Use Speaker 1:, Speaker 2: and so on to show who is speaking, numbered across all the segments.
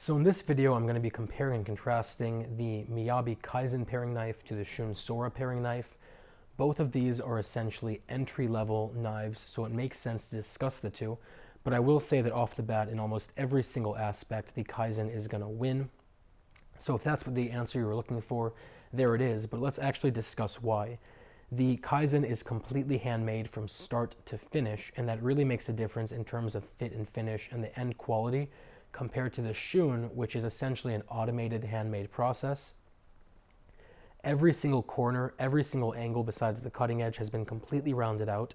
Speaker 1: So in this video, I'm going to be comparing and contrasting the Miyabi Kaizen Paring Knife to the Shun Sora Paring Knife. Both of these are essentially entry-level knives, so it makes sense to discuss the two. But I will say that off the bat, in almost every single aspect, the Kaizen is going to win. So if that's what the answer you were looking for, there it is. But let's actually discuss why. The Kaizen is completely handmade from start to finish, and that really makes a difference in terms of fit and finish and the end quality, compared to the Shun, which is essentially an automated handmade process. Every single corner, every single angle besides the cutting edge has been completely rounded out.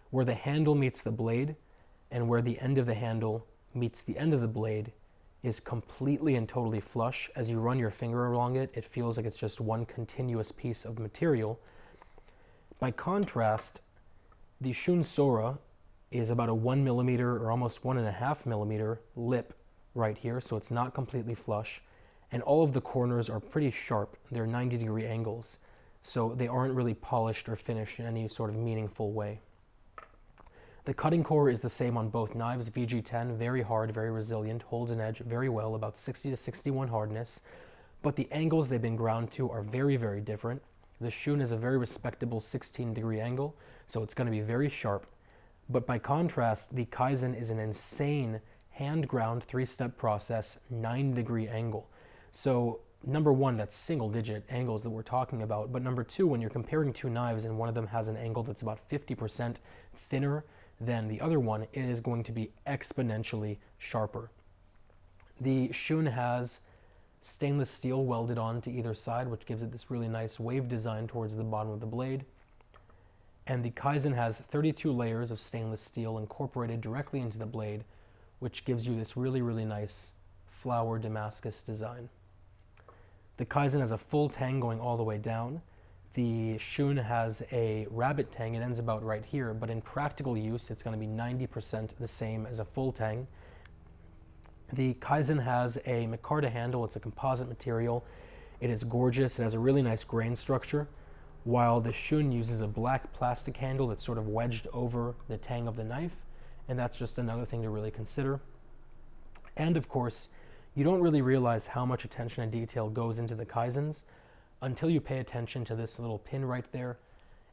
Speaker 1: Where the handle meets the blade and where the end of the handle meets the end of the blade is completely and totally flush. As you run your finger along it, it feels like it's just one continuous piece of material. By contrast, the Shun Sora is about a 1 millimeter or almost 1.5 millimeter lip right here, so it's not completely flush, and all of the corners are pretty sharp. They're 90-degree angles, so they aren't really polished or finished in any sort of meaningful way. The cutting core is the same on both knives. VG10, very hard, very resilient, holds an edge very well, about 60 to 61 hardness, but the angles they've been ground to are very, very different. The Shun is a very respectable 16-degree angle, so it's going to be very sharp. But by contrast, the Kaizen is an insane hand-ground 3-step process, 9-degree angle. So number one, that's single-digit angles that we're talking about. But number two, when you're comparing two knives and one of them has an angle that's about 50% thinner than the other one, it is going to be exponentially sharper. The Shun has stainless steel welded on to either side, which gives it this really nice wave design towards the bottom of the blade. And the Kaizen has 32 layers of stainless steel incorporated directly into the blade, which gives you this really, really nice flower Damascus design. The Kaizen has a full tang going all the way down. The Shun has a rabbit tang. It ends about right here, but in practical use, it's going to be 90% the same as a full tang. The Kaizen has a micarta handle. It's a composite material. It is gorgeous. It has a really nice grain structure, while the Shun uses a black plastic handle that's sort of wedged over the tang of the knife, and that's just another thing to really consider. And of course, you don't really realize how much attention and detail goes into the Kaizens until you pay attention to this little pin right there.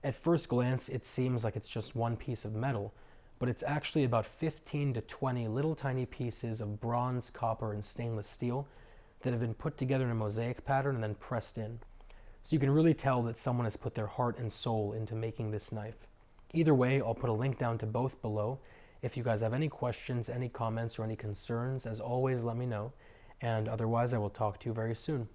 Speaker 1: At first glance, it seems like it's just one piece of metal, but it's actually about 15 to 20 little tiny pieces of bronze, copper, and stainless steel that have been put together in a mosaic pattern and then pressed in. So you can really tell that someone has put their heart and soul into making this knife. Either way, I'll put a link down to both below. If you guys have any questions, any comments, or any concerns, as always, let me know. And otherwise, I will talk to you very soon.